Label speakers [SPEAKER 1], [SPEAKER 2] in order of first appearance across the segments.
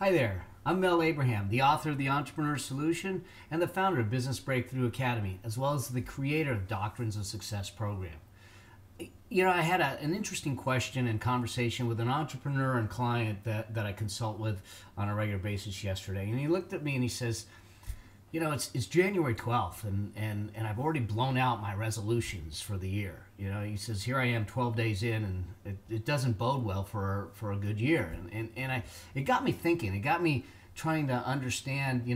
[SPEAKER 1] Hi there, I'm Mel Abraham, the author of The Entrepreneur Solution and the founder of Business Breakthrough Academy, as well as the creator of Doctrines of Success program. I had an interesting question and conversation with an entrepreneur and client that I consult with on a regular basis yesterday. And he looked at me and he says, it's January 12th and I've already blown out my resolutions for the year. He says, here I am 12 days in and it doesn't bode well for a good year. It got me thinking, it got me trying to understand,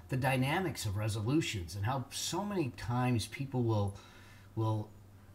[SPEAKER 1] the dynamics of resolutions and how so many times people will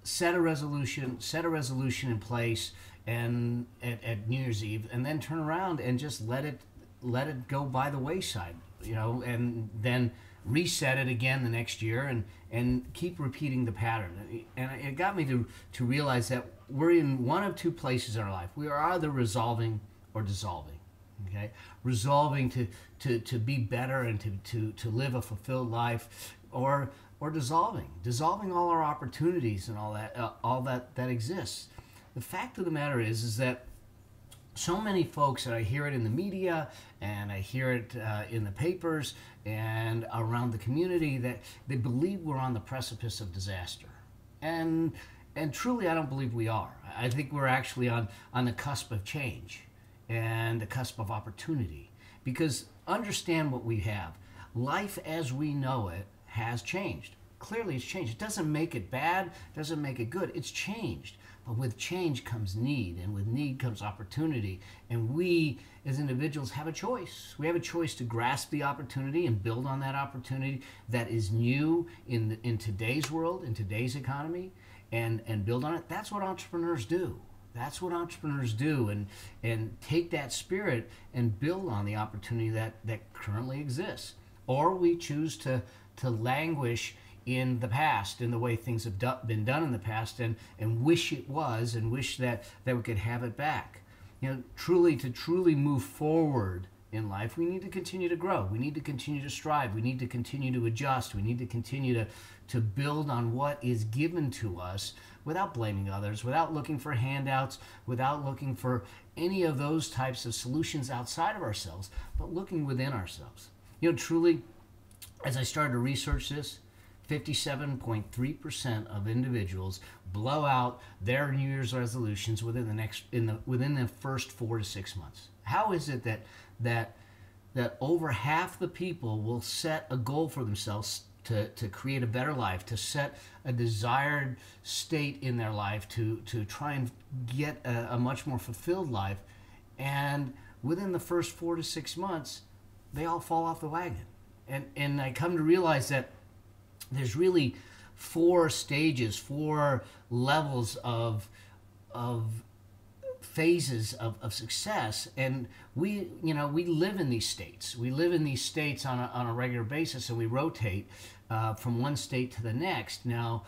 [SPEAKER 1] set a resolution in place and at New Year's Eve and then turn around and just let it go by the wayside, and then reset it again the next year and keep repeating the pattern. And it got me to realize that we're in one of two places in our life. We are either resolving or dissolving. Okay? Resolving to be better and to live a fulfilled life, or dissolving all our opportunities and all that exists. The fact of the matter is that so many folks, and I hear it in the media and I hear it in the papers and around the community, that they believe we're on the precipice of disaster. And truly, I don't believe we are. I think we're actually on the cusp of change and the cusp of opportunity. Because understand what we have. Life as we know it has changed. Clearly it's changed. It doesn't make it bad, doesn't make it good. It's changed. But with change comes need, and with need comes opportunity. And we, as individuals, have a choice. We have a choice to grasp the opportunity and build on that opportunity that is new in today's world, in today's economy, and build on it. That's what entrepreneurs do. That's what entrepreneurs do, and take that spirit and build on the opportunity that currently exists. Or we choose to languish in the past, in the way things have been done in the past, and wish it was, and wish that we could have it back. To truly move forward in life, we need to continue to grow. We need to continue to strive. We need to continue to adjust. We need to continue to build on what is given to us without blaming others, without looking for handouts, without looking for any of those types of solutions outside of ourselves, but looking within ourselves. Truly, as I started to research this, 57.3% of individuals blow out their New Year's resolutions within the first 4 to 6 months. How is it that over half the people will set a goal for themselves to create a better life, to set a desired state in their life, to try and get a much more fulfilled life, and within the first 4 to 6 months, they all fall off the wagon? And I come to realize that there's really 4 stages, 4 levels of phases of success, and we live in these states. We live in these states on a regular basis, and we rotate from one state to the next. Now,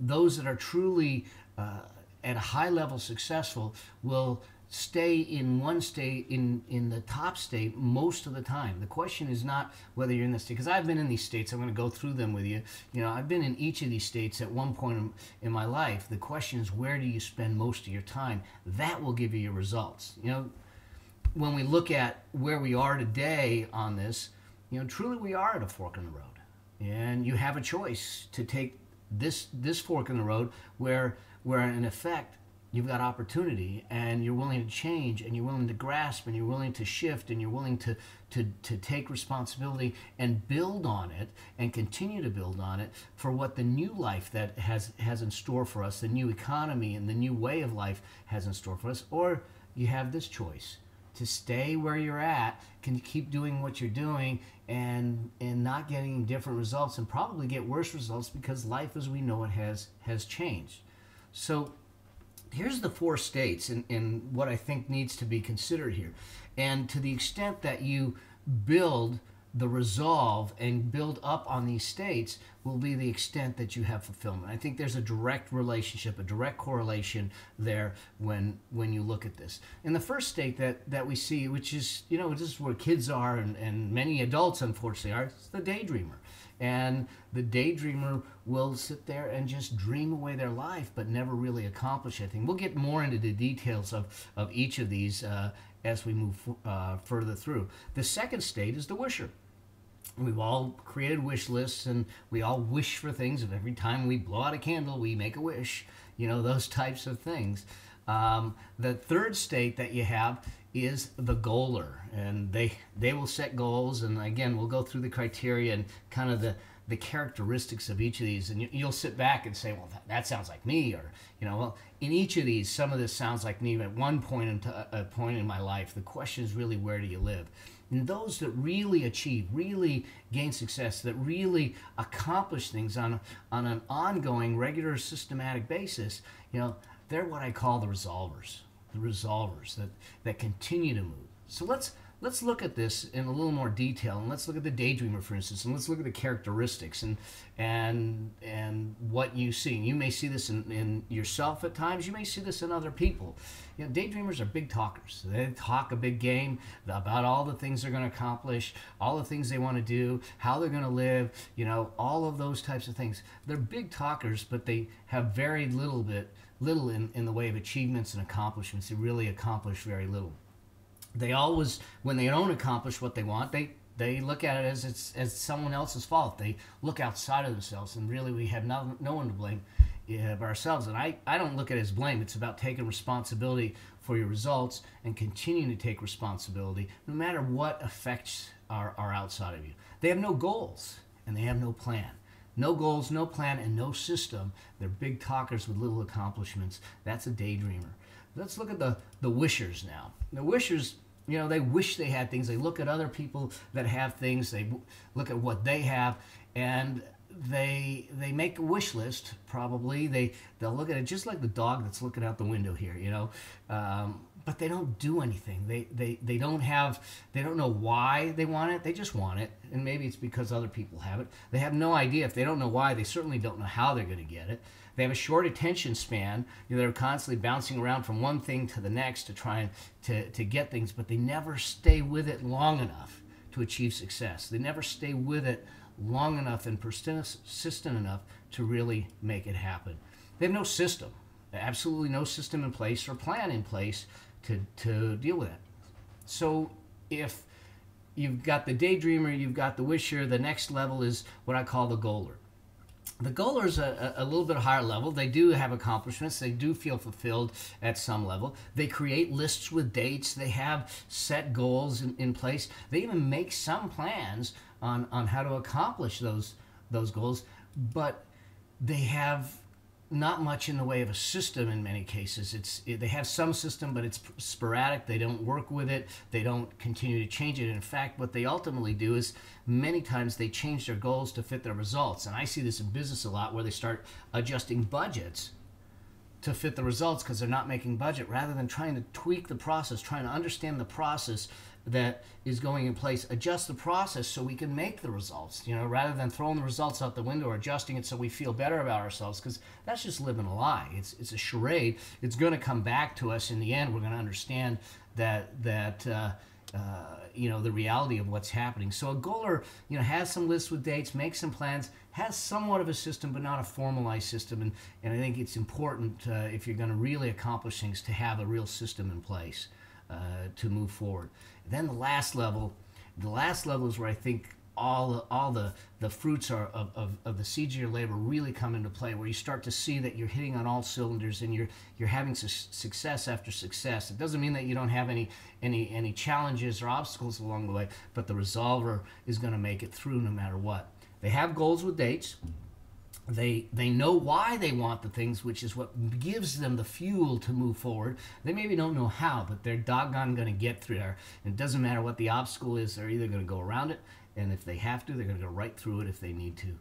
[SPEAKER 1] those that are truly at a high level successful will stay in one state, in the top state, most of the time. The question is not whether you're in the state, because I've been in these states. I'm going to go through them with you. I've been in each of these states at one point in my life. The question is, where do you spend most of your time? That will give you your results. When we look at where we are today on this, truly we are at a fork in the road, and you have a choice to take this fork in the road where in effect you've got opportunity, and you're willing to change, and you're willing to grasp, and you're willing to shift, and you're willing to take responsibility and build on it and continue to build on it for what the new life that has in store for us, the new economy and the new way of life has in store for us. Or you have this choice to stay where you're at, can keep doing what you're doing, and not getting different results, and probably get worse results because life as we know it has changed. So here's the 4 states and what I think needs to be considered here. And to the extent that you build the resolve and build up on these states will be the extent that you have fulfillment. I think there's a direct relationship, a direct correlation there when you look at this. And the first state that we see, which is, this is where kids are and many adults unfortunately are, it's the daydreamer. And the daydreamer will sit there and just dream away their life but never really accomplish anything. We'll get more into the details of each of these as we move further through. The second state is the wisher. We've all created wish lists, and we all wish for things. And every time we blow out a candle, we make a wish. You know, those types of things. The third state that you have is the goaler, and they will set goals. And again, we'll go through the criteria and kind of the characteristics of each of these, and you'll sit back and say, well, that sounds like me, or, you know, well, in each of these, some of this sounds like me at one point in my life. The question is really, where do you live? And those that really achieve, really gain success, that really accomplish things on an ongoing, regular, systematic basis, you know, they're what I call the resolvers that continue to move. So let's look at this in a little more detail, and let's look at the daydreamer, for instance, and let's look at the characteristics and what you see. You may see this in yourself at times. You may see this in other people. You know, daydreamers are big talkers. They talk a big game about all the things they're going to accomplish, all the things they want to do, how they're going to live, you know, all of those types of things. They're big talkers, but they have very little in the way of achievements and accomplishments. They really accomplish very little. They always, when they don't accomplish what they want, they look at it as someone else's fault. They look outside of themselves, and really we have no one to blame but ourselves. And I don't look at it as blame. It's about taking responsibility for your results and continuing to take responsibility no matter what effects are outside of you. They have no goals, and they have no plan. No goals, no plan, and no system. They're big talkers with little accomplishments. That's a daydreamer. Let's look at the wishers now. The wishers, you know, they wish they had things. They look at other people that have things. They look at what they have, and they make a wish list. Probably they'll look at it just like the dog that's looking out the window here, you know. But they don't do anything. They don't know why they want it. They just want it, and maybe it's because other people have it. They have no idea. If they don't know why, they certainly don't know how they're going to get it. They have a short attention span. You know, they're constantly bouncing around from one thing to the next to try and to get things, but they never stay with it long enough to achieve success. They never stay with it long enough and persistent enough to really make it happen. They have no system, absolutely no system in place or plan in place to deal with it. So if you've got the daydreamer, you've got the wisher, the next level is what I call the goaler. The goaler is a little bit higher level. They do have accomplishments. They do feel fulfilled at some level. They create lists with dates. They have set goals in place. They even make some plans on how to accomplish those goals, but they have not much in the way of a system in many cases. They have some system, but it's sporadic. They don't work with it. They don't continue to change it. In fact, what they ultimately do is many times they change their goals to fit their results. And I see this in business a lot, where they start adjusting budgets to fit the results because they're not making budget, rather than trying to tweak the process, trying to understand the process that is going in place, adjust the process so we can make the results, you know, rather than throwing the results out the window or adjusting it so we feel better about ourselves, because that's just living a lie. It's a charade. It's going to come back to us in the end. We're going to understand that you know, the reality of what's happening. So a goaler, you know, has some lists with dates, makes some plans, has somewhat of a system, but not a formalized system. And I think it's important if you're going to really accomplish things to have a real system in place to move forward. Then the last level is where I think all the fruits of the seeds of your labor really come into play, where you start to see that you're hitting on all cylinders and you're having success after success. It doesn't mean that you don't have any challenges or obstacles along the way, but the resolver is going to make it through no matter what. They have goals with dates. They know why they want the things, which is what gives them the fuel to move forward. They maybe don't know how, but they're doggone going to get through there. And it doesn't matter what the obstacle is, they're either going to go around it, and if they have to, they're going to go right through it if they need to.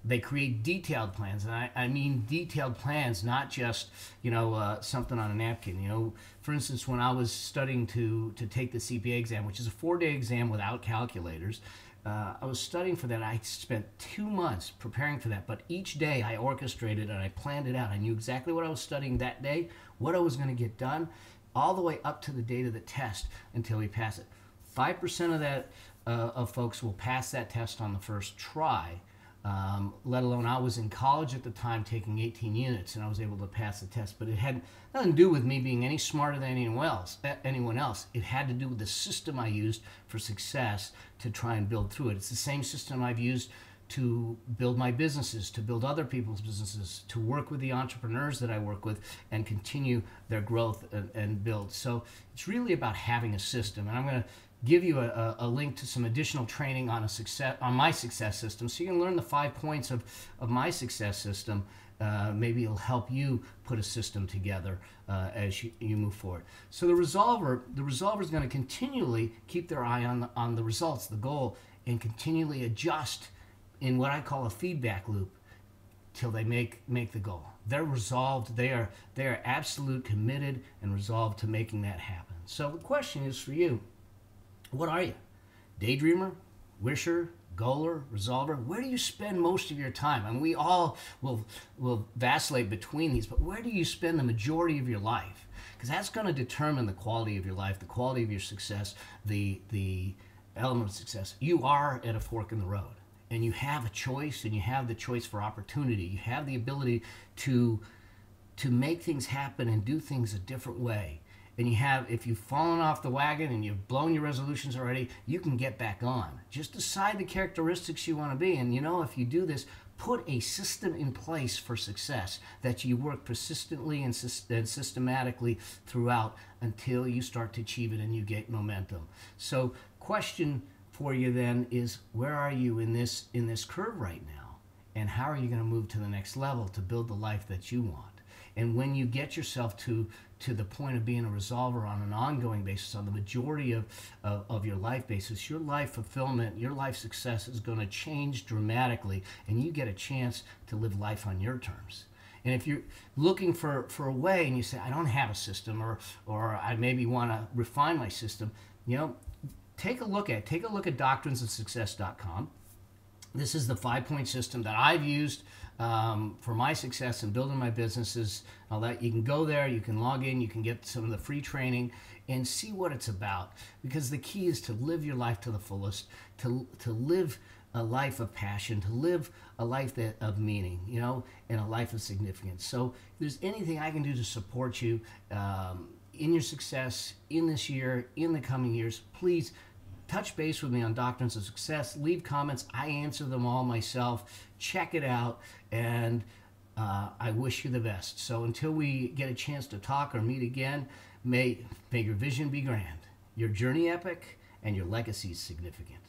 [SPEAKER 1] They create detailed plans, and I mean detailed plans, not just, you know, something on a napkin. You know, for instance, when I was studying to take the CPA exam, which is a 4-day exam without calculators, I was studying for that. I spent 2 months preparing for that, but each day I orchestrated and I planned it out. I knew exactly what I was studying that day, what I was going to get done, all the way up to the date of the test until we pass it. 5% of folks will pass that test on the first try. let alone I was in college at the time taking 18 units and I was able to pass the test. But it had nothing to do with me being any smarter than anyone else. It had to do with the system I used for success to try and build through it. It's the same system I've used to build my businesses, to build other people's businesses, to work with the entrepreneurs that I work with and continue their growth and build. So it's really about having a system. And I'm going to give you a link to some additional training on my success system, so you can learn the 5 points of my success system. Maybe it'll help you put a system together as you move forward. So the resolver is going to continually keep their eye on the results, the goal, and continually adjust in what I call a feedback loop till they make the goal. They're resolved. They are absolute committed and resolved to making that happen. So the question is for you: what are you? Daydreamer, wisher, goaler, resolver? Where do you spend most of your time? I mean, we all will vacillate between these, but where do you spend the majority of your life? Because that's going to determine the quality of your life, the quality of your success, the element of success. You are at a fork in the road, and you have a choice, and you have the choice for opportunity. You have the ability to make things happen and do things a different way. And if you've fallen off the wagon and you've blown your resolutions already, you can get back on. Just decide the characteristics you want to be. And if you do this, put a system in place for success that you work persistently and systematically throughout until you start to achieve it and you get momentum. So question for you then is, where are you in this curve right now? And how are you going to move to the next level to build the life that you want? And when you get yourself to the point of being a resolver on an ongoing basis, on the majority of your life basis, your life fulfillment, your life success is going to change dramatically, and you get a chance to live life on your terms. And if you're looking for a way and you say, I don't have a system, or I maybe want to refine my system, take a look at doctrinesofsuccess.com. This is the 5-point system that I've used for my success in building my businesses. All that, you can go there, you can log in, you can get some of the free training and see what it's about. Because the key is to live your life to the fullest, to live a life of passion, to live a life of meaning, and a life of significance. So if there's anything I can do to support you in your success in this year, in the coming years, please touch base with me on Doctrines of Success. Leave comments. I answer them all myself. Check it out, and I wish you the best. So until we get a chance to talk or meet again, may your vision be grand, your journey epic, and your legacy significant.